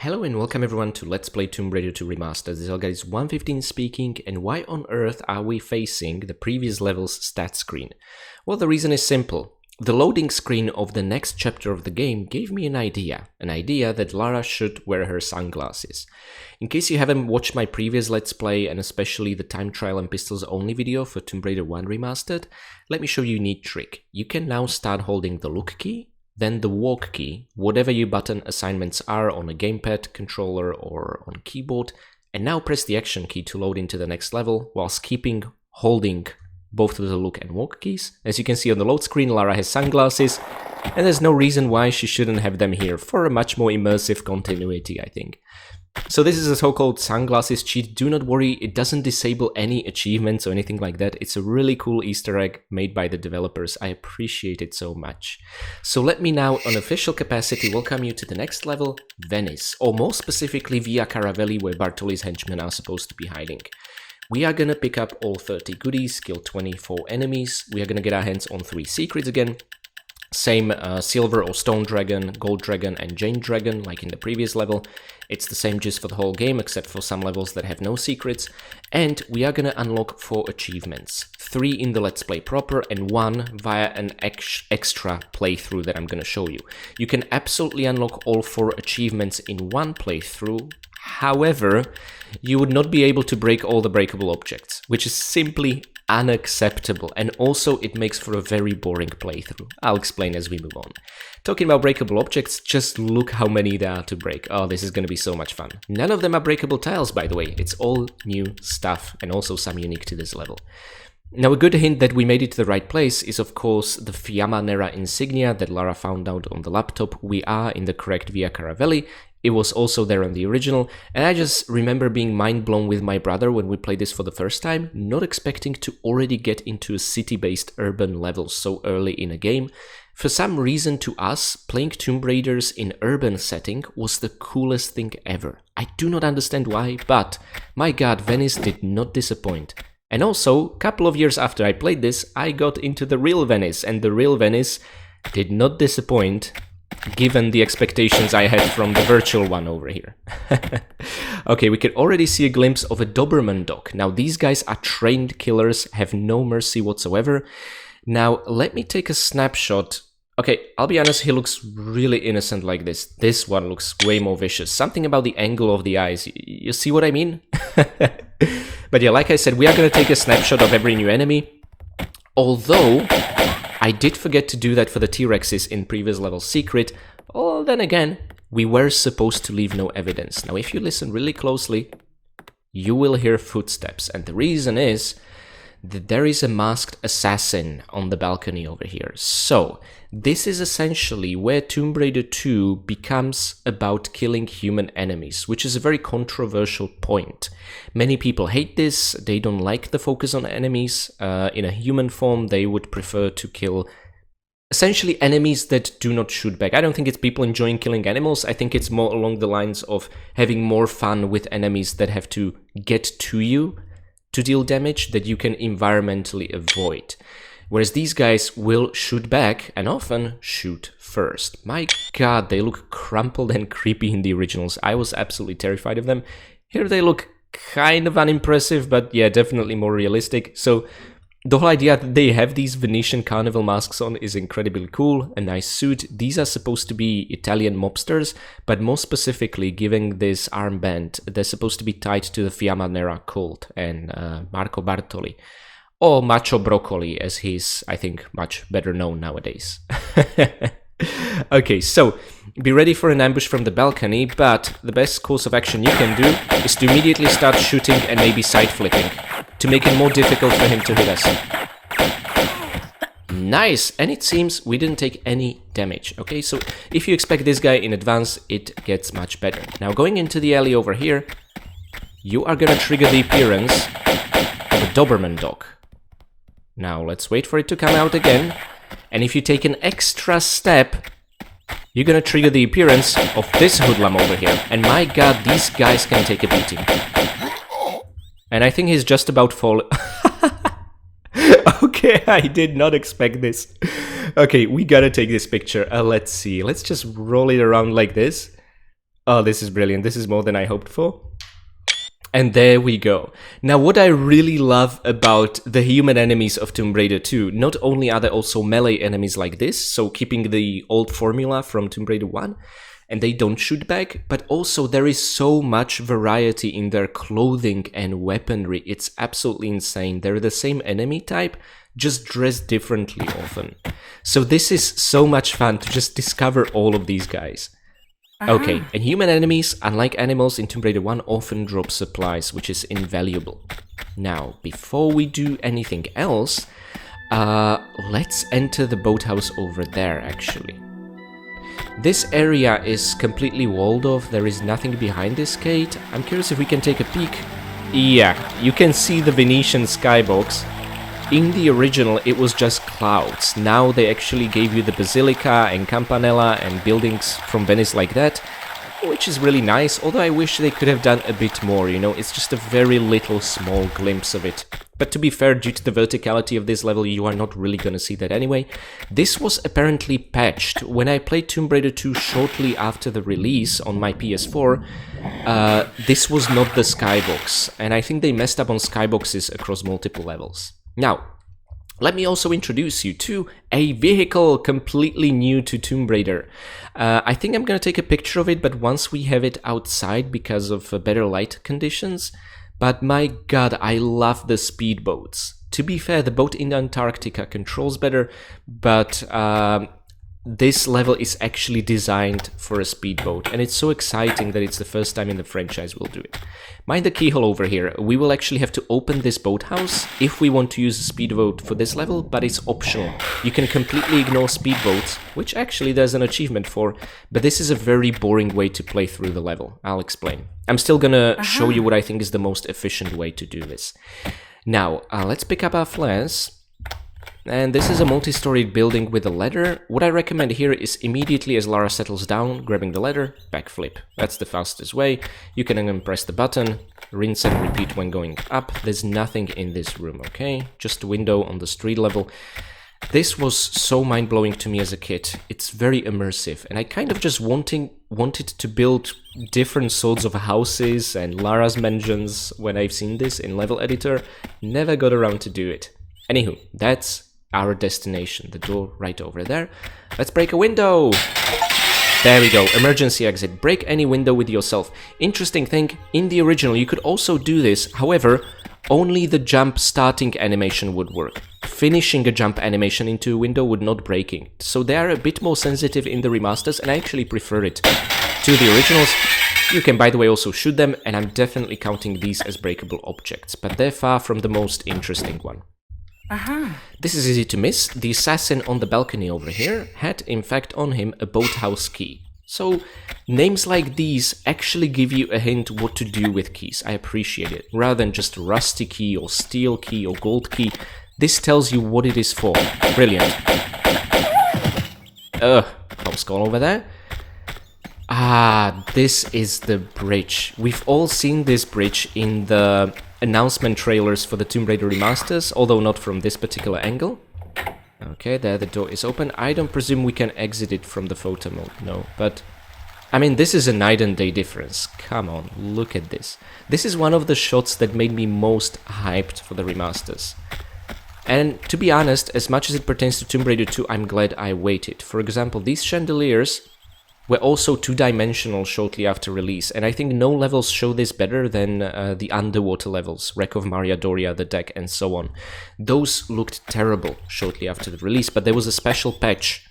Hello and welcome everyone to Let's Play Tomb Raider 2 Remastered. This is guys 115 speaking, and why on earth are we facing the previous level's stat screen? Well, the reason is simple. The loading screen of the next chapter of the game gave me an idea that Lara should wear her sunglasses. In case you haven't watched my previous Let's Play, and especially the time trial and pistols only video for Tomb Raider 1 Remastered, let me show you a neat trick. You can now start holding the look key, then the walk key, whatever your button assignments are on a gamepad, controller or on keyboard, and now press the action key to load into the next level whilst keeping holding both of the look and walk keys. As you can see on the load screen, Lara has sunglasses, and there's no reason why she shouldn't have them here for a much more immersive continuity, I think. So this is a so-called sunglasses cheat. Do not worry, it doesn't disable any achievements or anything like that. It's a really cool Easter egg made by the developers. I appreciate it so much. So let me now, on official capacity, welcome you to the next level, Venice, or more specifically Via Caravelli, where Bartoli's henchmen are supposed to be hiding. We are gonna pick up all 30 goodies, kill 24 enemies. We are gonna get our hands on 3 secrets again. Same silver or stone dragon, gold dragon and jade dragon like in the previous level. It's the same gist for the whole game except for some levels that have no secrets. And we are gonna unlock 4 achievements. 3 in the Let's Play proper and 1 via an extra playthrough that I'm gonna show you. You can absolutely unlock all 4 achievements in one playthrough. However, you would not be able to break all the breakable objects, which is simply unacceptable, and also it makes for a very boring playthrough. I'll explain as we move on. Talking about breakable objects, just look how many there are to break. Oh, this is going to be so much fun. None of them are breakable tiles, by the way. It's all new stuff, and also some unique to this level. Now, a good hint that we made it to the right place is, of course, the Fiamma Nera insignia that Lara found out on the laptop. We are in the correct Via Caravelli. It was also there on the original, and I just remember being mind-blown with my brother when we played this for the first time, not expecting to already get into a city-based urban level so early in a game. For some reason, to us, playing Tomb Raiders in urban setting was the coolest thing ever. I do not understand why, but my god, Venice did not disappoint. And also, a couple of years after I played this, I got into the real Venice, and the real Venice did not disappoint, given the expectations I had from the virtual one over here. Okay, we can already see a glimpse of a Doberman dog. Now, these guys are trained killers, have no mercy whatsoever. Now, let me take a snapshot. Okay, I'll be honest, he looks really innocent like this. This one looks way more vicious. Something about the angle of the eyes. You see what I mean? But yeah, like I said, we are going to take a snapshot of every new enemy. Although I did forget to do that for the T-Rexes in previous level secret. Oh, then again, we were supposed to leave no evidence. Now, if you listen really closely, you will hear footsteps. And the reason is that there is a masked assassin on the balcony over here. So, this is essentially where Tomb Raider 2 becomes about killing human enemies, which is a very controversial point. Many people hate this, they don't like the focus on enemies. In a human form, they would prefer to kill essentially enemies that do not shoot back. I don't think it's people enjoying killing animals, I think it's more along the lines of having more fun with enemies that have to get to you to deal damage that you can environmentally avoid. Whereas these guys will shoot back and often shoot first. My god, they look crumpled and creepy in the originals. I was absolutely terrified of them. Here they look kind of unimpressive, but yeah, definitely more realistic. So the whole idea that they have these Venetian carnival masks on is incredibly cool. A nice suit. These are supposed to be Italian mobsters, but more specifically, given this armband, they're supposed to be tied to the Fiamma Nera cult and Marco Bartoli. Or Macho Broccoli, as he's, I think, much better known nowadays. Okay, so be ready for an ambush from the balcony, but the best course of action you can do is to immediately start shooting and maybe side flipping to make it more difficult for him to hit us. Nice! And it seems we didn't take any damage. Okay, so if you expect this guy in advance, it gets much better. Now, going into the alley over here, you are gonna trigger the appearance of a Doberman dog. Now, let's wait for it to come out again. And if you take an extra step, you're gonna trigger the appearance of this hoodlum over here. And my god, these guys can take a beating. And I think he's just about falling. Okay, I did not expect this. Okay, we gotta take this picture. Let's see. Let's just roll it around like this. Oh, this is brilliant. This is more than I hoped for. And there we go. Now, what I really love about the human enemies of Tomb Raider 2, not only are there also melee enemies like this, so keeping the old formula from Tomb Raider 1, and they don't shoot back, but also there is so much variety in their clothing and weaponry. It's absolutely insane. They're the same enemy type, just dressed differently often. So this is so much fun to just discover all of these guys. Okay, and human enemies, unlike animals in Tomb Raider 1, often drop supplies, which is invaluable. Now, before we do anything else, let's enter the boathouse over there, actually. This area is completely walled off, there is nothing behind this gate. I'm curious if we can take a peek. Yeah, you can see the Venetian skybox. In the original, it was just clouds. Now they actually gave you the Basilica and Campanella and buildings from Venice like that, which is really nice, although I wish they could have done a bit more, you know, it's just a very little small glimpse of it. But to be fair, due to the verticality of this level, you are not really gonna see that anyway. This was apparently patched. When I played Tomb Raider 2 shortly after the release on my PS4, this was not the skybox, and I think they messed up on skyboxes across multiple levels. Now, let me also introduce you to a vehicle completely new to Tomb Raider. I think I'm gonna take a picture of it, but once we have it outside because of better light conditions. But my god, I love the speedboats. To be fair, the boat in Antarctica controls better, but this level is actually designed for a speedboat, and it's so exciting that it's the first time in the franchise we'll do it. Mind the keyhole over here. We will actually have to open this boathouse if we want to use a speedboat for this level, but it's optional. You can completely ignore speedboats, which actually there's an achievement for, but this is a very boring way to play through the level. I'll explain. I'm still gonna show you what I think is the most efficient way to do this. Now, let's pick up our flares. And this is a multi-storied building with a ladder. What I recommend here is immediately as Lara settles down, grabbing the ladder, backflip. That's the fastest way. You can then press the button, rinse and repeat when going up. There's nothing in this room, okay? Just a window on the street level. This was so mind-blowing to me as a kid. It's very immersive, and I kind of just wanted to build different sorts of houses and Lara's mansions when I've seen this in Level Editor. Never got around to do it. Anywho, that's our destination, the door right over there. Let's break a window. There we go, emergency exit. Break any window with yourself. Interesting thing, in the original you could also do this, however, only the jump starting animation would work. Finishing a jump animation into a window would not breaking. So they are a bit more sensitive in the remasters, and I actually prefer it to the originals. You can, by the way, also shoot them, and I'm definitely counting these as breakable objects, but they're far from the most interesting one. This is easy to miss. The assassin on the balcony over here had, in fact, on him a boathouse key. So, names like these actually give you a hint what to do with keys. I appreciate it. Rather than just rusty key or steel key or gold key, this tells you what it is for. Brilliant. Close call over there. Ah, this is the bridge. We've all seen this bridge in the announcement trailers for the Tomb Raider remasters, although not from this particular angle. Okay, there the door is open. I don't presume we can exit it from the photo mode, no, but I mean, this is a night and day difference. Come on, look at this. This is one of the shots that made me most hyped for the remasters. And to be honest, as much as it pertains to Tomb Raider 2, I'm glad I waited. For example, these chandeliers were also two-dimensional shortly after release, and I think no levels show this better than the underwater levels, Wreck of Maria Doria, The Deck, and so on. Those looked terrible shortly after the release, but there was a special patch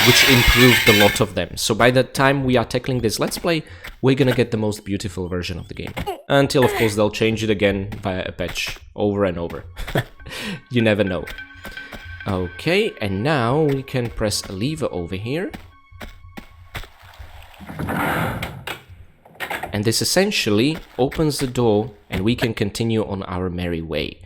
which improved a lot of them. So by the time we are tackling this Let's Play, we're gonna get the most beautiful version of the game. Until, of course, they'll change it again via a patch over and over. You never know. Okay, and now we can press a lever over here. And this essentially opens the door and we can continue on our merry way.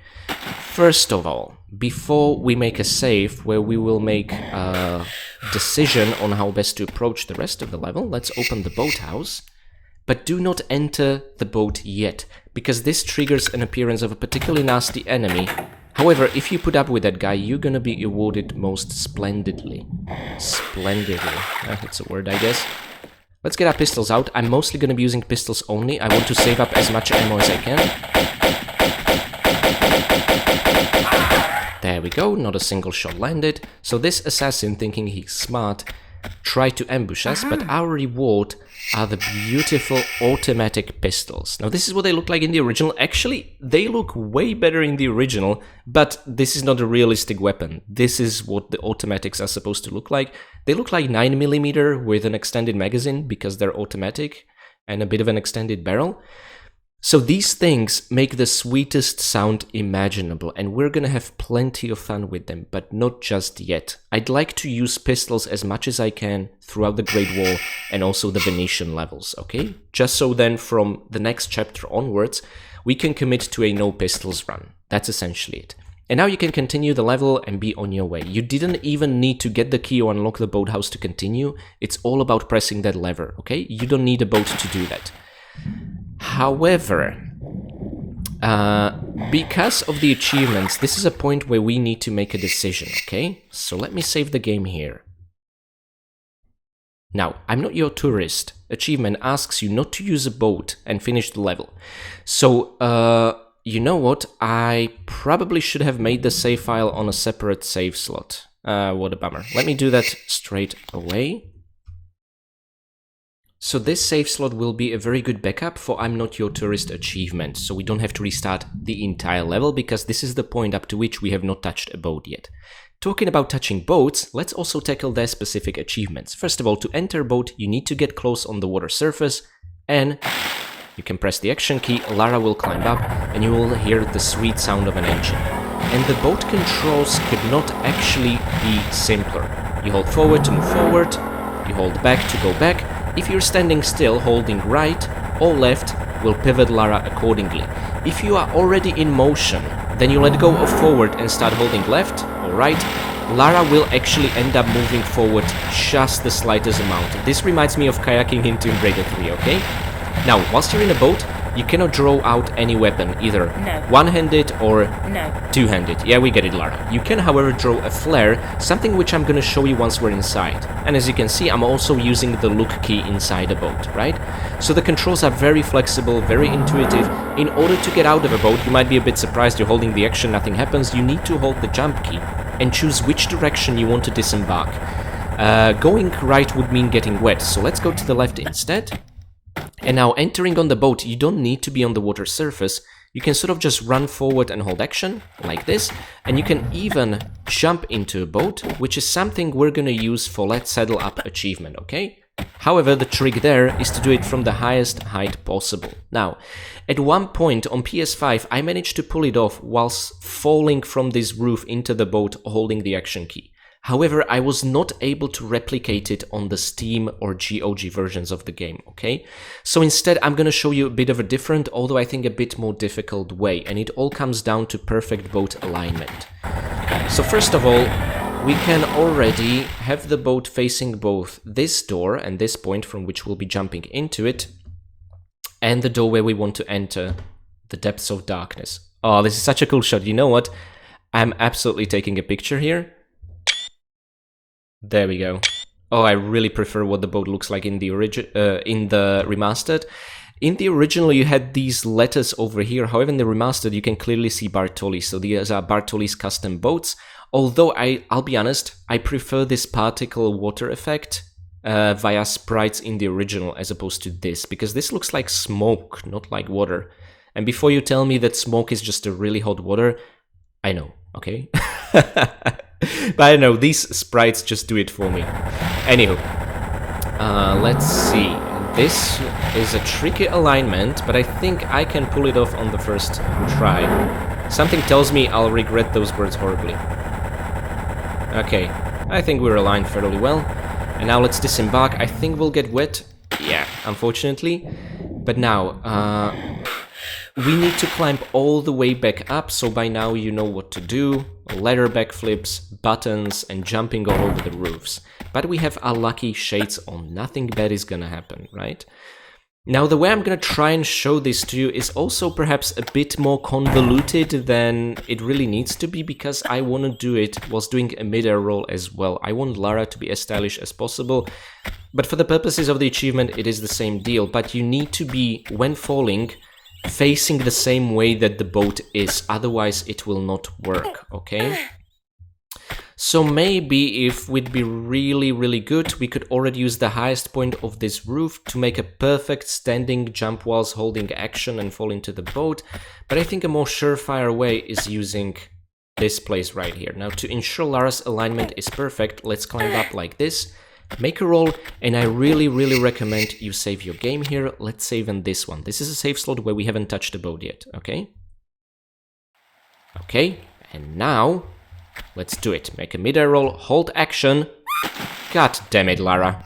First of all, before we make a save where we will make a decision on how best to approach the rest of the level, let's open the boathouse. But do not enter the boat yet, because this triggers an appearance of a particularly nasty enemy. However, if you put up with that guy, you're gonna be rewarded most splendidly. Splendidly. That's a word, I guess. Let's get our pistols out. I'm mostly going to be using pistols only. I want to save up as much ammo as I can. There we go, not a single shot landed. So this assassin, thinking he's smart, tried to ambush us, but our reward are the beautiful automatic pistols. Now this is what they look like in the original. Actually, they look way better in the original, but this is not a realistic weapon. This is what the automatics are supposed to look like. They look like 9mm with an extended magazine because they're automatic and a bit of an extended barrel. So these things make the sweetest sound imaginable, and we're gonna have plenty of fun with them, but not just yet. I'd like to use pistols as much as I can throughout the Great Wall and also the Venetian levels, okay? Just so then from the next chapter onwards, we can commit to a no pistols run. That's essentially it. And now you can continue the level and be on your way. You didn't even need to get the key or unlock the boathouse to continue. It's all about pressing that lever, okay? You don't need a boat to do that. However, because of the achievements, this is a point where we need to make a decision, okay? So let me save the game here. Now, I'm not your tourist. Achievement asks you not to use a boat and finish the level. So, you know what? I probably should have made the save file on a separate save slot. What a bummer. Let me do that straight away. So this save slot will be a very good backup for I'm Not Your Tourist achievement, so we don't have to restart the entire level, because this is the point up to which we have not touched a boat yet. Talking about touching boats, let's also tackle their specific achievements. First of all, to enter a boat, you need to get close on the water surface, and you can press the action key, Lara will climb up, and you will hear the sweet sound of an engine. And the boat controls could not actually be simpler. You hold forward to move forward, you hold back to go back. If you're standing still, holding right or left will pivot Lara accordingly. If you are already in motion, then you let go of forward and start holding left or right, Lara will actually end up moving forward just the slightest amount. This reminds me of kayaking in Tomb Raider 3, okay? Now, whilst you're in a boat, you cannot draw out any weapon, either one-handed or two-handed. Yeah, we get it, Lara. You can, however, draw a flare, something which I'm gonna show you once we're inside. And as you can see, I'm also using the look key inside a boat, right? So the controls are very flexible, very intuitive. In order to get out of a boat, you might be a bit surprised you're holding the action, nothing happens. You need to hold the jump key and choose which direction you want to disembark. Going right would mean getting wet, so let's go to the left instead. And now entering on the boat, you don't need to be on the water surface. You can sort of just run forward and hold action, like this. And you can even jump into a boat, which is something we're gonna use for Let's Saddle Up achievement, okay? However, the trick there is to do it from the highest height possible. Now, at one point on PS5, I managed to pull it off whilst falling from this roof into the boat holding the action key. However, I was not able to replicate it on the Steam or GOG versions of the game, okay? So instead, I'm gonna show you a bit of a different, although I think a bit more difficult way, and it all comes down to perfect boat alignment. So first of all, we can already have the boat facing both this door and this point from which we'll be jumping into it, and the door where we want to enter the depths of darkness. Oh, this is such a cool shot. You know what? I'm absolutely taking a picture here. There we go. Oh, I really prefer what the boat looks like in the remastered. In the original, you had these letters over here. However, in the remastered, you can clearly see Bartoli. So these are Bartoli's custom boats. Although I'll be honest, I prefer this particle water effect via sprites in the original as opposed to this, because this looks like smoke, not like water. And before you tell me that smoke is just a really hot water, I know, okay? But I know, these sprites just do it for me. Anywho, let's see. This is a tricky alignment, but I think I can pull it off on the first try. Something tells me I'll regret those words horribly. Okay, I think we're aligned fairly well. And now let's disembark. I think we'll get wet. Yeah, unfortunately. But now, we need to climb all the way back up, so by now you know what to do. Ladder backflips, buttons, and jumping all over the roofs. But we have our lucky shades on. Nothing bad is gonna happen, right? Now, the way I'm gonna try and show this to you is also perhaps a bit more convoluted than it really needs to be, because I want to do it whilst doing a mid-air roll as well. I want Lara to be as stylish as possible, but for the purposes of the achievement, it is the same deal. But you need to be, when falling, facing the same way that the boat is, otherwise it will not work, okay? So maybe if we'd be really good, we could already use the highest point of this roof to make a perfect standing jump whilst holding action and fall into the boat. But I think a more surefire way is using this place right here. Now, to ensure Lara's alignment is perfect, let's climb up like this, make a roll, and I really recommend you save your game here. Let's save in this one. This is a save slot where we haven't touched the boat yet, okay? Okay, and now let's do it. Make a mid-air roll, hold action. God damn it, Lara.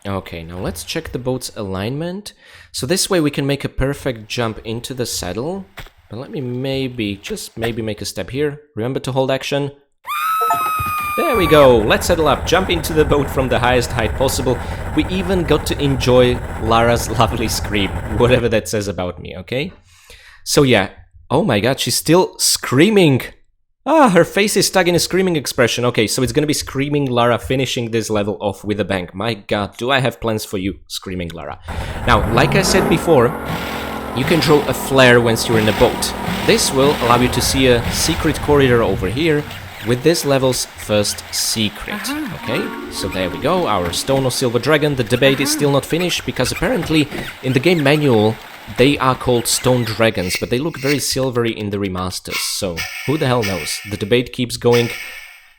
Okay, now let's check the boat's alignment. So this way we can make a perfect jump into the saddle. But let me just maybe make a step here. Remember to hold action. There we go. Let's settle up. Jump into the boat from the highest height possible. We even got to enjoy Lara's lovely scream, whatever that says about me, okay? So yeah. Oh my god, she's still screaming! Ah, her face is stuck in a screaming expression. Okay, so it's gonna be Screaming Lara finishing this level off with a bang. My god, do I have plans for you, Screaming Lara. Now, like I said before, you can draw a flare once you're in a boat. This will allow you to see a secret corridor over here with this level's first secret. Okay, so there we go, our stone or silver dragon. The debate is still not finished, because apparently in the game manual they are called stone dragons, but they look very silvery in the remasters, so who the hell knows? The debate keeps going,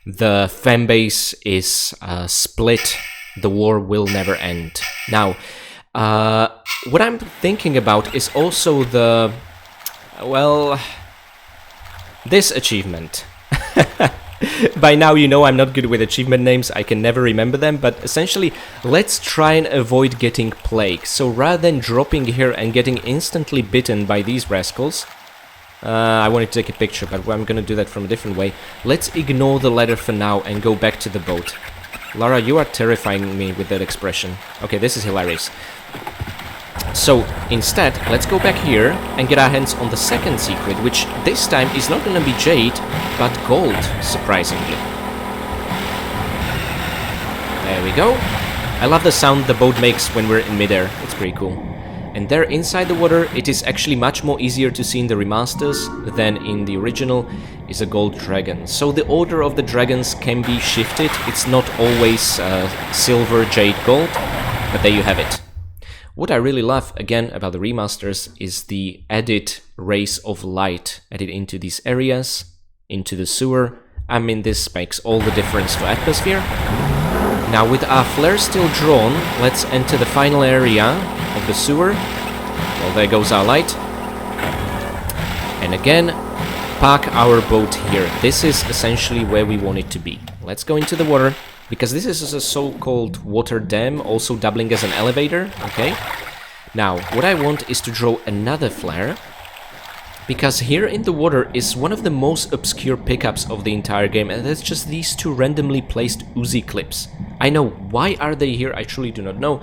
the fanbase is split, the war will never end. Now, what I'm thinking about is also the, well, this achievement. By now you know I'm not good with achievement names, I can never remember them, but essentially let's try and avoid getting plague. So rather than dropping here and getting instantly bitten by these rascals, I wanted to take a picture, but I'm gonna do that from a different way. Let's ignore the ladder for now and go back to the boat. Lara, you are terrifying me with that expression. Okay, this is hilarious. So instead, let's go back here and get our hands on the second secret, which this time is not gonna be jade, but gold, surprisingly. There we go. I love the sound the boat makes when we're in midair, it's pretty cool. And there inside the water, it is actually much more easier to see in the remasters than in the original, is a gold dragon. So the order of the dragons can be shifted, it's not always silver, jade, gold, but there you have it. What I really love, again, about the remasters is the added rays of light added into these areas, into the sewer. I mean, this makes all the difference to atmosphere. Now, with our flare still drawn, let's enter the final area of the sewer. Well, there goes our light. And again, park our boat here. This is essentially where we want it to be. Let's go into the water, because this is a so-called water dam, also doubling as an elevator, okay? Now, what I want is to draw another flare, because here in the water is one of the most obscure pickups of the entire game, and that's just these two randomly placed Uzi clips. I know, why are they here? I truly do not know.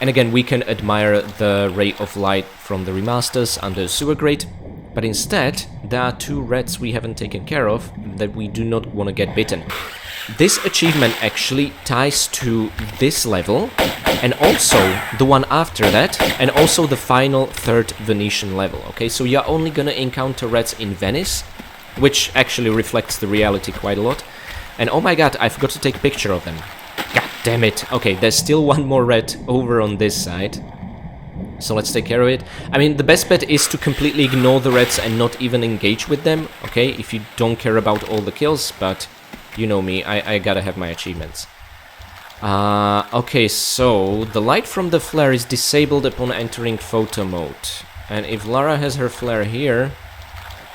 And again, we can admire the ray of light from the remasters under the sewer grate, but instead, there are two rats we haven't taken care of that we do not want to get bitten. This achievement actually ties to this level, and also the one after that, and also the final third Venetian level, okay? So you're only gonna encounter rats in Venice, which actually reflects the reality quite a lot. And oh my god, I forgot to take a picture of them. God damn it. Okay, there's still one more rat over on this side. So let's take care of it. I mean, the best bet is to completely ignore the rats and not even engage with them, okay? If you don't care about all the kills, but you know me, I gotta have my achievements. Okay, so the light from the flare is disabled upon entering photo mode. And if Lara has her flare here...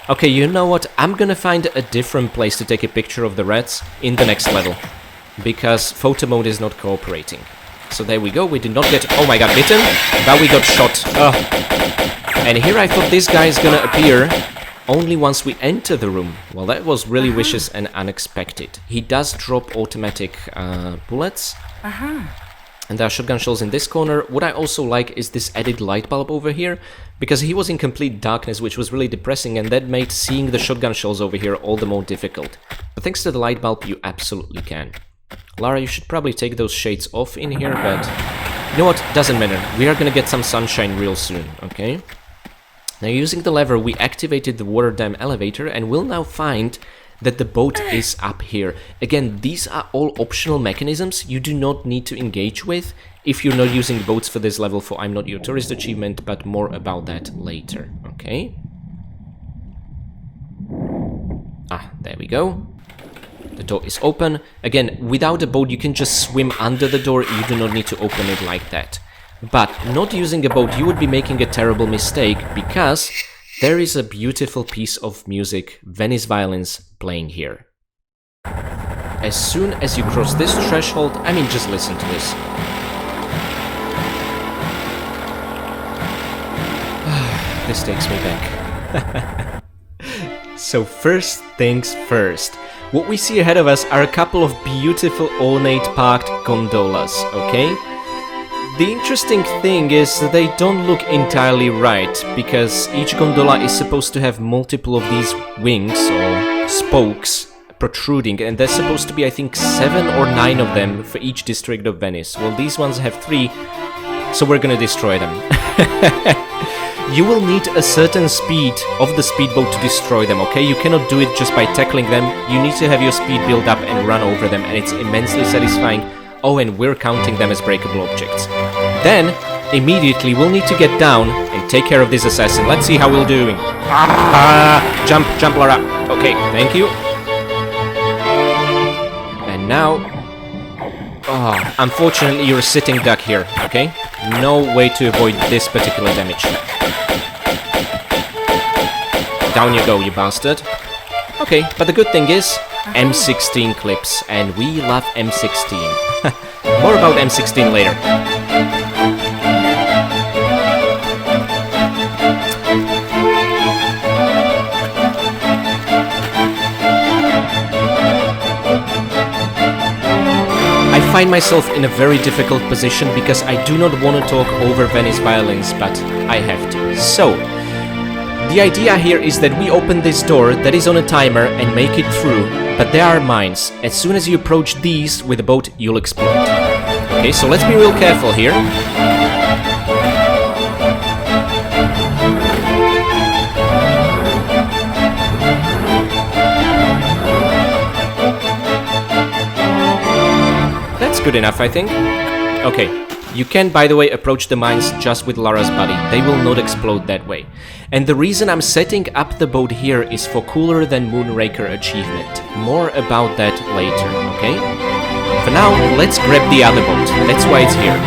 Okay, you know what? I'm gonna find a different place to take a picture of the rats in the next level, because photo mode is not cooperating. So there we go, we did not get... Oh my god, bitten, but we got shot. Ugh. And here I thought this guy is gonna appear only once we enter the room. Well, that was really vicious and unexpected. He does drop automatic bullets. And there are shotgun shells in this corner. What I also like is this added light bulb over here, because he was in complete darkness, which was really depressing, and that made seeing the shotgun shells over here all the more difficult. But thanks to the light bulb, you absolutely can. Lara, you should probably take those shades off in here, but you know what? Doesn't matter. We are gonna get some sunshine real soon, okay? Now, using the lever, we activated the water dam elevator, and we'll now find that the boat is up here. Again, these are all optional mechanisms you do not need to engage with if you're not using boats for this level for I'm Not Your Tourist achievement, but more about that later, okay? Ah, there we go. The door is open. Again, without a boat, you can just swim under the door. You do not need to open it like that. But not using a boat, you would be making a terrible mistake, because there is a beautiful piece of music, Venice violins, playing here. As soon as you cross this threshold, I mean, just listen to this. This takes me back. So first things first. What we see ahead of us are a couple of beautiful ornate parked gondolas, okay? The interesting thing is that they don't look entirely right, because each gondola is supposed to have multiple of these wings or spokes protruding, and there's supposed to be, I think, 7 or 9 of them for each district of Venice. Well, these ones have 3, so we're gonna destroy them. You will need a certain speed of the speedboat to destroy them, okay? You cannot do it just by tackling them. You need to have your speed build up and run over them, and it's immensely satisfying. Oh, and we're counting them as breakable objects. Then, immediately, we'll need to get down and take care of this assassin. Let's see how we're doing. Jump, jump, Lara. Okay, thank you. And now... Oh, unfortunately, you're a sitting duck here, okay? No way to avoid this particular damage. Down you go, you bastard. Okay, but the good thing is, M16 clips, and we love M16. More about M16 later. I find myself in a very difficult position because I do not want to talk over Venice violins, but I have to. So, the idea here is that we open this door that is on a timer and make it through, but there are mines. As soon as you approach these with a boat, you'll explode. Okay, so let's be real careful here. That's good enough, I think. Okay. You can, by the way, approach the mines just with Lara's body. They will not explode that way. And the reason I'm setting up the boat here is for Cooler Than Moonraker achievement. More about that later, okay? For now, let's grab the other boat. That's why it's here.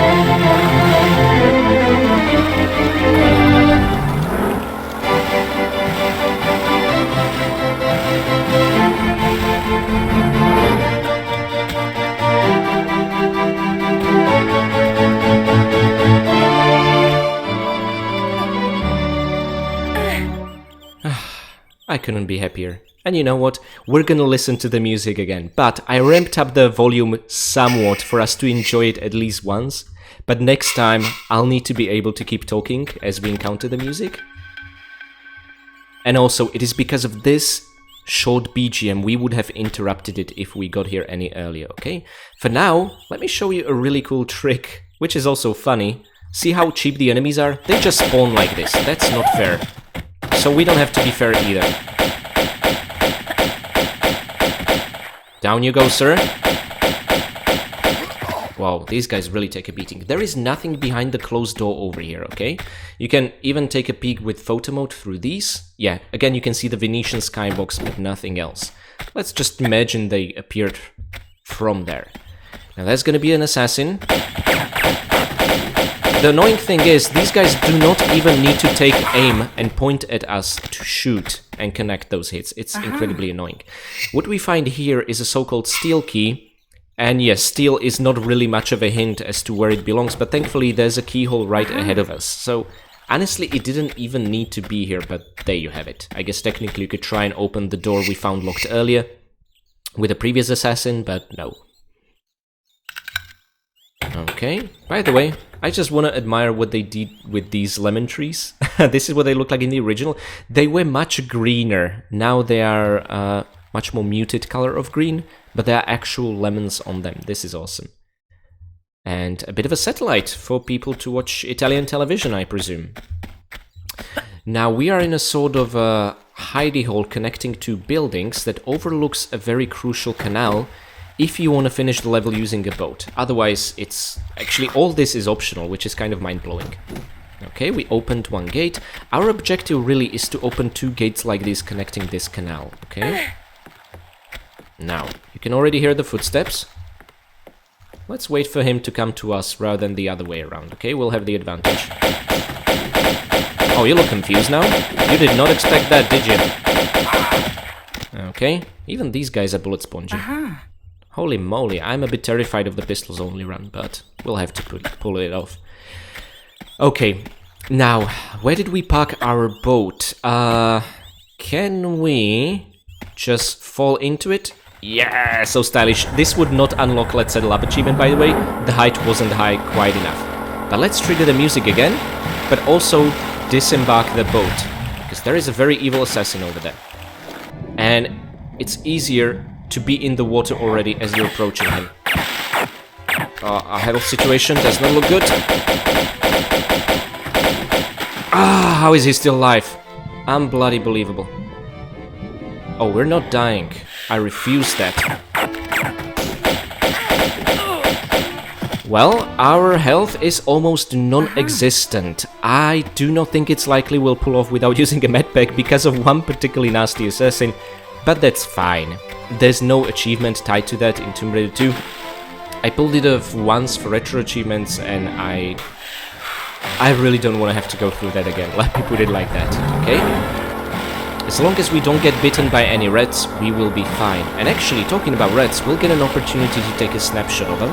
I couldn't be happier. And you know what? We're gonna listen to the music again, but I ramped up the volume somewhat for us to enjoy it at least once. But next time, I'll need to be able to keep talking as we encounter the music. And also, it is because of this short BGM we would have interrupted it if we got here any earlier, okay? For now, let me show you a really cool trick, which is also funny. See how cheap the enemies are? They just spawn like this. That's not fair. So we don't have to be fair either. Down you go, sir. Wow, these guys really take a beating. There is nothing behind the closed door over here, okay? You can even take a peek with photo mode through these. Yeah, again, you can see the Venetian skybox, but nothing else. Let's just imagine they appeared from there. Now, there's gonna be an assassin. The annoying thing is, these guys do not even need to take aim and point at us to shoot and connect those hits. It's incredibly annoying. What we find here is a so-called steel key. And yes, steel is not really much of a hint as to where it belongs, but thankfully there's a keyhole right ahead of us. So, honestly, it didn't even need to be here, but there you have it. I guess technically you could try and open the door we found locked earlier with a previous assassin, but no. Okay, by the way, I just want to admire what they did with these lemon trees. This is what they look like in the original. They were much greener. Now they are much more muted color of green, but there are actual lemons on them. This is awesome. And a bit of a satellite for people to watch Italian television, I presume. Now we are in a sort of a hidey hole connecting two buildings that overlooks a very crucial canal if you want to finish the level using a boat. Otherwise, it's... Actually, all this is optional, which is kind of mind-blowing. Okay, we opened one gate. Our objective really is to open two gates like this connecting this canal, okay? Now, you can already hear the footsteps. Let's wait for him to come to us rather than the other way around, okay? We'll have the advantage. Oh, you look confused now? You did not expect that, did you? Okay, even these guys are bullet spongy. Holy moly, I'm a bit terrified of the pistols only run, but we'll have to pull it off. Okay, now, where did we park our boat? Can we just fall into it? Yeah, so stylish. This would not unlock Let's Settle Up achievement, by the way. The height wasn't high quite enough. But let's trigger the music again, but also disembark the boat, because there is a very evil assassin over there. And it's easier to be in the water already as you're approaching him. Our health situation does not look good. Ah, how is he still alive? Unbloody believable. Oh, we're not dying. I refuse that. Well, our health is almost non-existent. I do not think it's likely we'll pull off without using a medpack because of one particularly nasty assassin, but that's fine. There's no achievement tied to that in Tomb Raider 2. I pulled it off once for retro achievements, and I really don't want to have to go through that again. Let me put it like that, okay? As long as we don't get bitten by any rats, we will be fine. And actually, talking about rats, we'll get an opportunity to take a snapshot of them.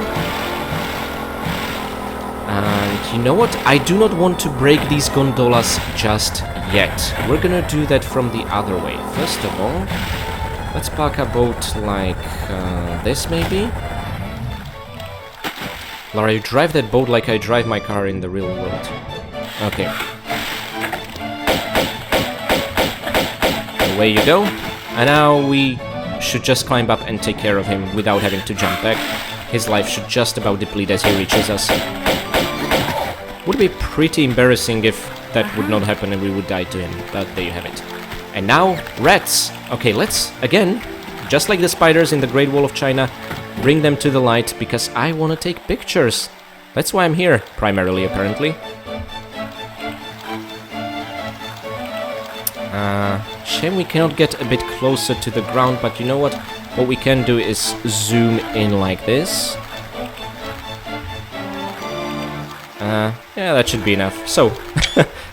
And you know what? I do not want to break these gondolas just yet. We're gonna do that from the other way. First of all, let's park our boat like this, maybe? Lara, you drive that boat like I drive my car in the real world. Okay. Away you go. And now we should just climb up and take care of him without having to jump back. His life should just about deplete as he reaches us. Would be pretty embarrassing if that would not happen and we would die to him, but there you have it. And now, rats! Okay, let's, again, just like the spiders in the Great Wall of China, bring them to the light, because I want to take pictures. That's why I'm here, primarily, apparently. Shame we cannot get a bit closer to the ground, but you know what? What we can do is zoom in like this. Yeah, that should be enough. So,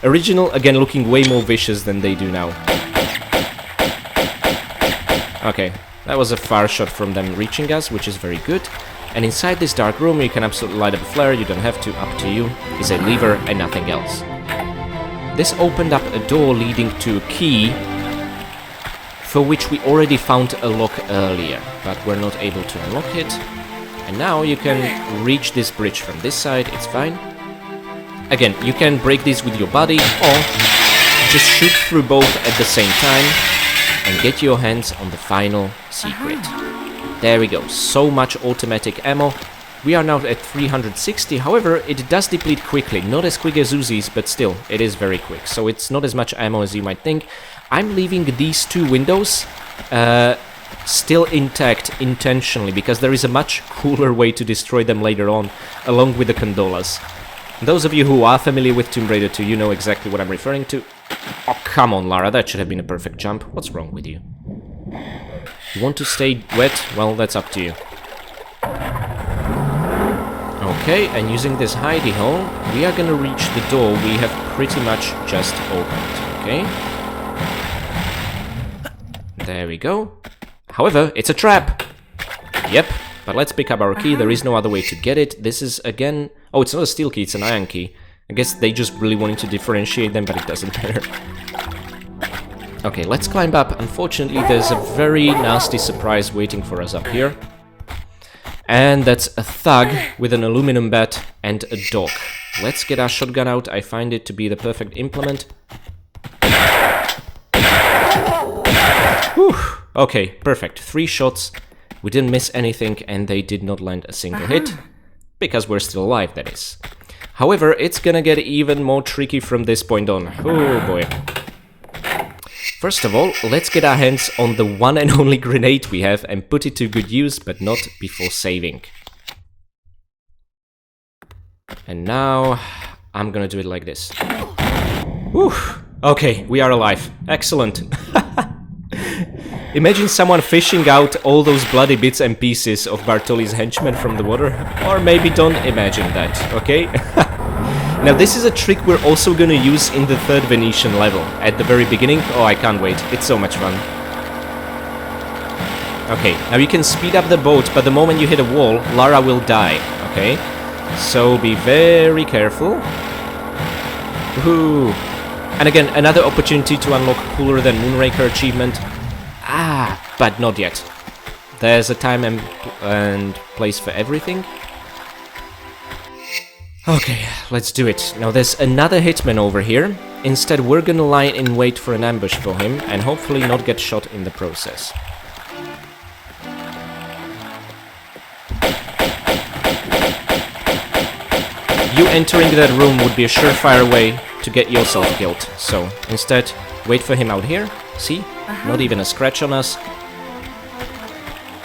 original, again, looking way more vicious than they do now. Okay, that was a far shot from them reaching us, which is very good. And inside this dark room, you can absolutely light up a flare, you don't have to, up to you, is a lever and nothing else. This opened up a door leading to a key, for which we already found a lock earlier, but we're not able to unlock it. And now you can reach this bridge from this side, it's fine. Again, you can break this with your body, or just shoot through both at the same time and get your hands on the final secret. There we go, so much automatic ammo. We are now at 360, however, it does deplete quickly. Not as quick as Uzi's, but still, it is very quick. So it's not as much ammo as you might think. I'm leaving these two windows still intact intentionally, because there is a much cooler way to destroy them later on, along with the gondolas. Those of you who are familiar with Tomb Raider 2, you know exactly what I'm referring to. Oh, come on, Lara, that should have been a perfect jump. What's wrong with you? You want to stay wet? Well, that's up to you. Okay, and using this hidey hole, we are gonna reach the door we have pretty much just opened, okay? There we go. However, it's a trap! Yep, but let's pick up our key, there is no other way to get it. This is, again... Oh, it's not a steel key, it's an iron key. I guess they just really wanted to differentiate them, but it doesn't matter. Okay, let's climb up. Unfortunately, there's a very nasty surprise waiting for us up here. And that's a thug with an aluminum bat and a dog. Let's get our shotgun out. I find it to be the perfect implement. Whew. Okay, perfect. 3 shots. We didn't miss anything and they did not land a single hit. Because we're still alive, that is. However, it's gonna get even more tricky from this point on. Oh boy. First of all, let's get our hands on the one and only grenade we have and put it to good use, but not before saving. And now, I'm gonna do it like this. Whew. Okay, we are alive. Excellent. Imagine someone fishing out all those bloody bits and pieces of Bartoli's henchmen from the water. Or maybe don't imagine that, okay? Now this is a trick we're also gonna use in the 3rd Venetian level. At the very beginning. Oh, I can't wait. It's so much fun. Okay, now you can speed up the boat, but the moment you hit a wall, Lara will die, okay? So be very careful. Woohoo! And again, another opportunity to unlock Cooler Than Moonraker achievement. Ah, but not yet. There's a time and place for everything. Okay, let's do it. Now there's another hitman over here. Instead, we're gonna lie in wait for an ambush for him and hopefully not get shot in the process. You entering that room would be a surefire way to get yourself killed. So, instead, wait for him out here. See? Not even a scratch on us.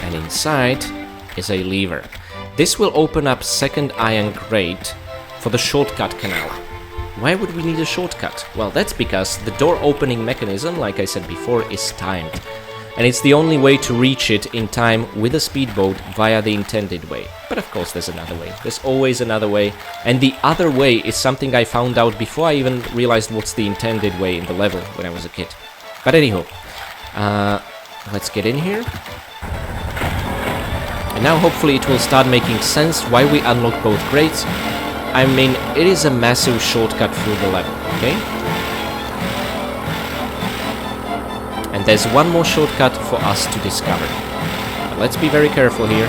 And inside is a lever. This will open up 2nd iron grate for the shortcut canal. Why would we need a shortcut? Well, that's because the door opening mechanism, like I said before, is timed. And it's the only way to reach it in time with a speedboat via the intended way. But of course there's another way. There's always another way. And the other way is something I found out before I even realized what's the intended way in the level when I was a kid. But anyhow, let's get in here. And now hopefully it will start making sense why we unlock both grates. I mean, it is a massive shortcut through the level, okay? And there's one more shortcut for us to discover. But let's be very careful here.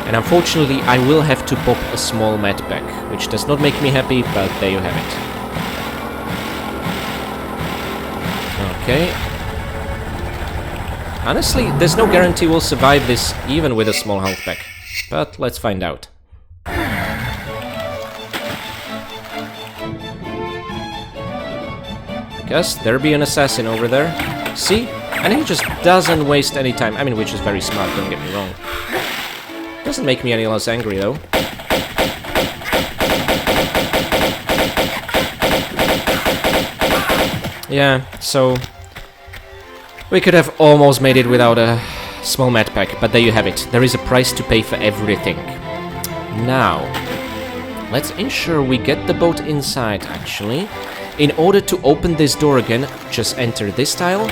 And unfortunately, I will have to pop a small med pack, which does not make me happy, but there you have it. Okay. Honestly, there's no guarantee we'll survive this even with a small health pack. But let's find out. Because there be an assassin over there. See? And he just doesn't waste any time. I mean, which is very smart, don't get me wrong. Doesn't make me any less angry, though. Yeah, so... we could have almost made it without a small med pack, but there you have it. There is a price to pay for everything. Now, let's ensure we get the boat inside, actually. In order to open this door again, just enter this tile.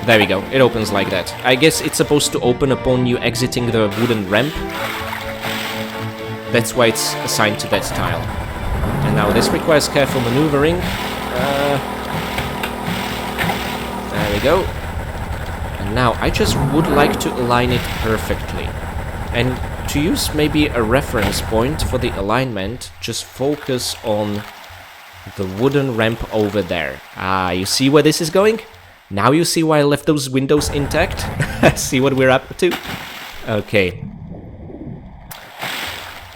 There we go, it opens like that. I guess it's supposed to open upon you exiting the wooden ramp. That's why it's assigned to that tile. And now this requires careful maneuvering. There we go. And now I just would like to align it perfectly. And to use maybe a reference point for the alignment, just focus on the wooden ramp over there. Ah, you see where this is going? Now you see why I left those windows intact? See what we're up to? Okay.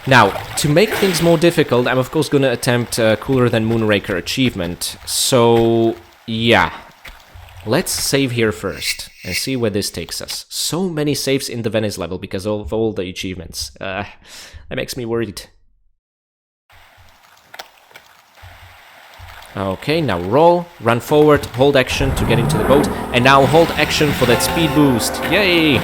Now, to make things more difficult, I'm of course gonna attempt Cooler Than Moonraker achievement. So, yeah. Let's save here first and see where this takes us. So many saves in the Venice level because of all the achievements. That makes me worried. Okay, now roll, run forward, hold action to get into the boat, and now hold action for that speed boost. Yay!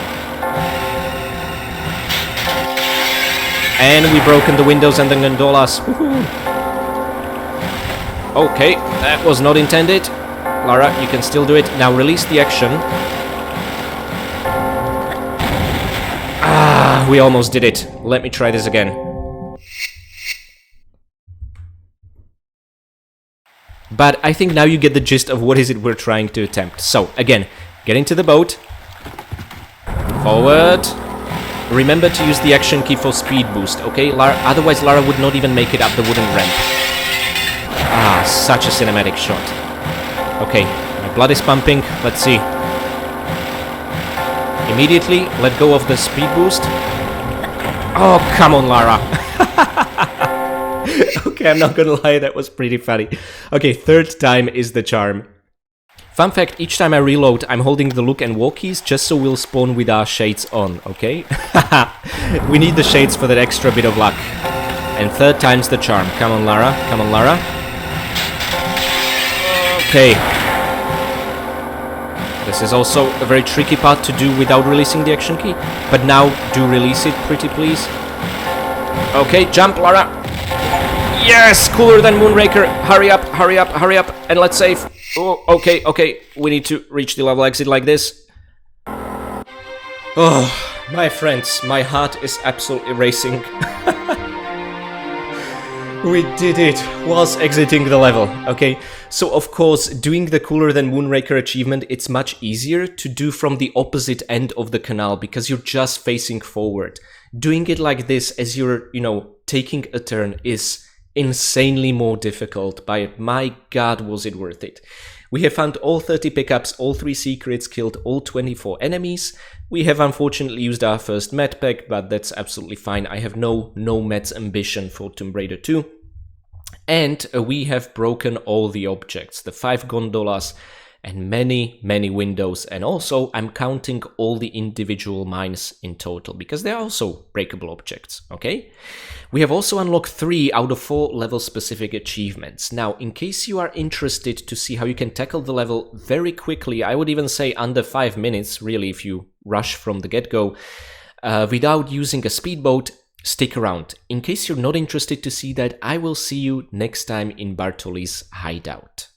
And we've broken the windows and the gondolas. Woohoo! Okay, that was not intended. Lara, you can still do it. Now release the action. Ah, we almost did it. Let me try this again. But I think now you get the gist of what is it we're trying to attempt. So, again, get into the boat. Forward. Remember to use the action key for speed boost, okay? Otherwise Lara would not even make it up the wooden ramp. Ah, such a cinematic shot. Okay, my blood is pumping. Let's see. Immediately, let go of the speed boost. Oh, come on, Lara. Okay, I'm not gonna lie, that was pretty funny. Okay, third time is the charm. Fun fact, each time I reload, I'm holding the look and walk keys just so we'll spawn with our shades on, okay? We need the shades for that extra bit of luck. And third time's the charm. Come on, Lara. Come on, Lara. Okay. This is also a very tricky part to do without releasing the action key. But now, do release it, pretty please. Okay, jump, Lara. Yes! Cooler than Moonraker. Hurry up, hurry up, hurry up. And let's save. Oh, okay, okay. We need to reach the level exit like this. Oh, my friends, my heart is absolutely racing. We did it whilst exiting the level, okay? So, of course, doing the Cooler Than Moonraker achievement, it's much easier to do from the opposite end of the canal because you're just facing forward. Doing it like this as you're, taking a turn is insanely more difficult, but my god, was it worth it. We have found all 30 pickups, all 3 secrets, killed all 24 enemies. We have unfortunately used our first med pack, but that's absolutely fine. I have no meds ambition for Tomb Raider 2. And we have broken all the objects, the 5 gondolas and many windows. And also I'm counting all the individual mines in total because they're also breakable objects, okay? We have also unlocked 3 out of 4 level specific achievements. Now, in case you are interested to see how you can tackle the level very quickly, I would even say under 5 minutes, really, if you rush from the get-go, without using a speedboat, stick around. In case you're not interested to see that, I will see you next time in Bartoli's hideout.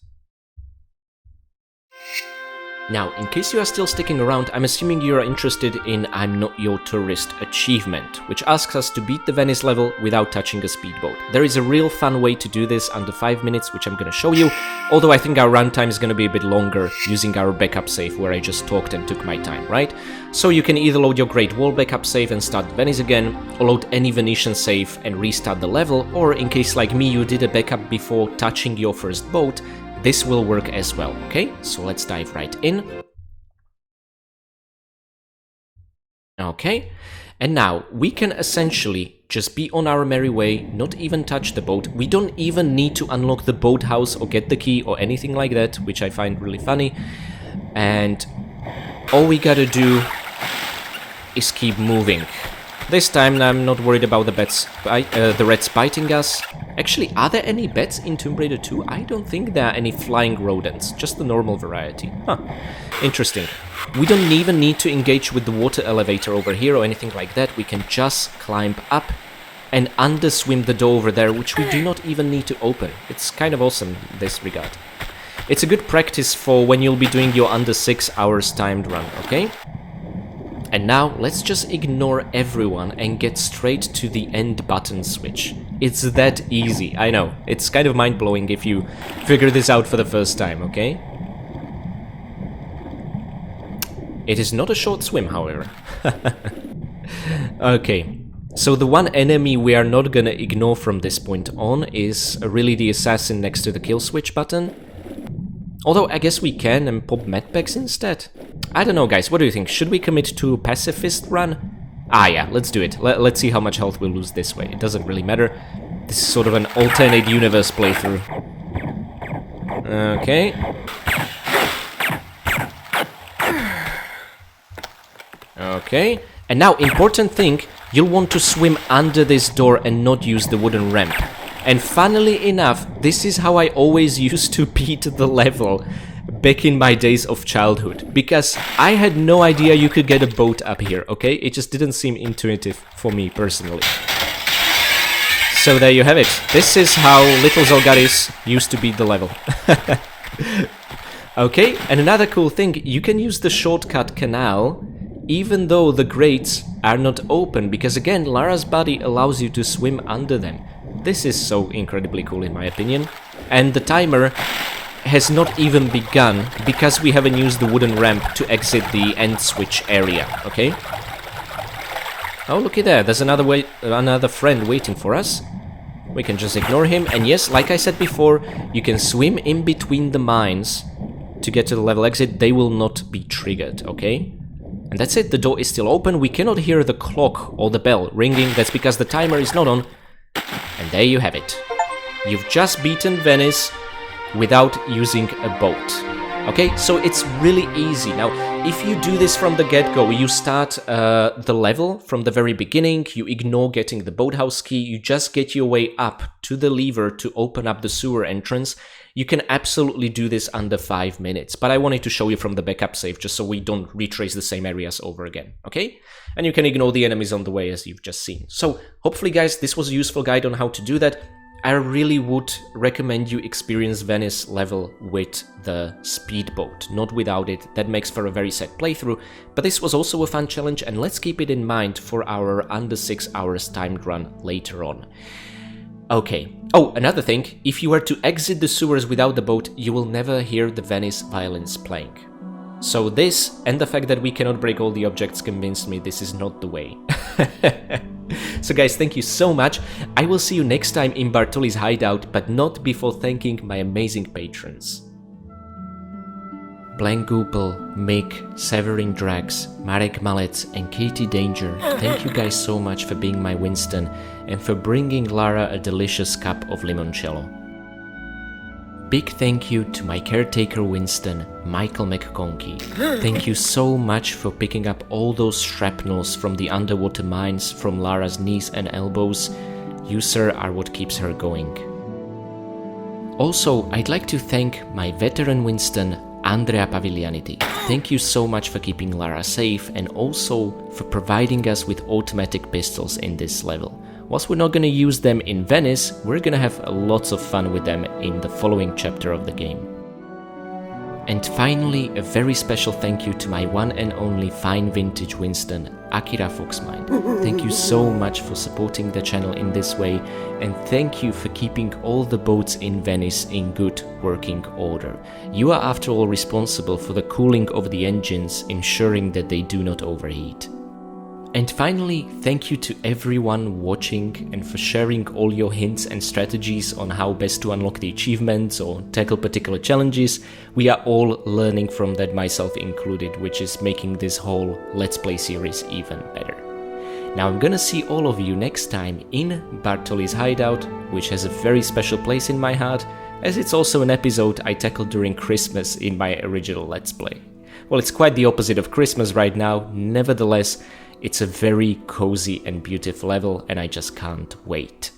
Now, in case you are still sticking around, I'm assuming you are interested in I'm Not Your Tourist achievement, which asks us to beat the Venice level without touching a speedboat. There is a real fun way to do this under 5 minutes, which I'm gonna show you, although I think our runtime is gonna be a bit longer using our backup save where I just talked and took my time, right? So you can either load your Great Wall backup save and start Venice again, or load any Venetian save and restart the level, or in case like me you did a backup before touching your first boat, this will work as well, okay? So let's dive right in. Okay, and now we can essentially just be on our merry way, not even touch the boat. We don't even need to unlock the boathouse or get the key or anything like that, which I find really funny. And all we gotta do is keep moving. This time I'm not worried about the rats biting us. Actually, are there any bats in Tomb Raider 2? I don't think there are any flying rodents, just the normal variety. Huh, interesting. We don't even need to engage with the water elevator over here or anything like that. We can just climb up and underswim the door over there, which we do not even need to open. It's kind of awesome in this regard. It's a good practice for when you'll be doing your under 6 hours timed run, okay? And now, let's just ignore everyone and get straight to the end button switch. It's that easy, I know. It's kind of mind-blowing if you figure this out for the first time, okay? It is not a short swim, however. Okay, so the one enemy we are not gonna ignore from this point on is really the assassin next to the kill switch button. Although I guess we can and pop medpacks instead. I don't know, guys, what do you think? Should we commit to a pacifist run? Ah yeah, let's do it. Let's see how much health we'll lose this way. It doesn't really matter. This is sort of an alternate universe playthrough. Okay. Okay. And now, important thing, you'll want to swim under this door and not use the wooden ramp. And funnily enough, this is how I always used to beat the level back in my days of childhood, because I had no idea you could get a boat up here, okay? It just didn't seem intuitive for me personally. So there you have it. This is how little Zolgaris used to beat the level. Okay, and another cool thing, you can use the shortcut canal even though the grates are not open, because again, Lara's body allows you to swim under them. This is so incredibly cool in my opinion. And the timer has not even begun because we haven't used the wooden ramp to exit the end switch area, okay? Oh, looky there, there's another friend waiting for us. We can just ignore him, and yes, like I said before, you can swim in between the mines to get to the level exit. They will not be triggered, okay? And that's it, the door is still open. We cannot hear the clock or the bell ringing. That's because the timer is not on. And there you have it. You've just beaten Venice without using a boat. Okay, so it's really easy. Now, if you do this from the get-go, you start the level from the very beginning, you ignore getting the boathouse key, you just get your way up to the lever to open up the sewer entrance, you can absolutely do this under 5 minutes. But I wanted to show you from the backup save, just so we don't retrace the same areas over again, okay? And you can ignore the enemies on the way, as you've just seen. So, hopefully, guys, this was a useful guide on how to do that. I really would recommend you experience Venice level with the speedboat, not without it. That makes for a very sad playthrough, but this was also a fun challenge, and let's keep it in mind for our under 6 hours timed run later on. Okay. Oh, another thing, if you were to exit the sewers without the boat, you will never hear the Venice violins playing. So this, and the fact that we cannot break all the objects, convinced me this is not the way. So guys, thank you so much. I will see you next time in Bartoli's hideout, but not before thanking my amazing patrons. Blankgoopel, Mick, Severin Drax, Marek Malec and Katie Danger, thank you guys so much for being my Winston and for bringing Lara a delicious cup of limoncello. Big thank you to my caretaker Winston, Michael McConkie. Thank you so much for picking up all those shrapnels from the underwater mines from Lara's knees and elbows. You, sir, are what keeps her going. Also, I'd like to thank my veteran Winston, Andrea Paviglianiti. Thank you so much for keeping Lara safe and also for providing us with automatic pistols in this level. Whilst we're not going to use them in Venice, we're going to have lots of fun with them in the following chapter of the game. And finally, a very special thank you to my one and only fine vintage Winston, Akira Foxmind. Thank you so much for supporting the channel in this way, and thank you for keeping all the boats in Venice in good working order. You are after all responsible for the cooling of the engines, ensuring that they do not overheat. And finally, thank you to everyone watching and for sharing all your hints and strategies on how best to unlock the achievements or tackle particular challenges. We are all learning from that, myself included, which is making this whole Let's Play series even better. Now I'm gonna see all of you next time in Bartoli's hideout, which has a very special place in my heart, as it's also an episode I tackled during Christmas in my original Let's Play. Well, it's quite the opposite of Christmas right now, nevertheless, it's a very cozy and beautiful level, and I just can't wait.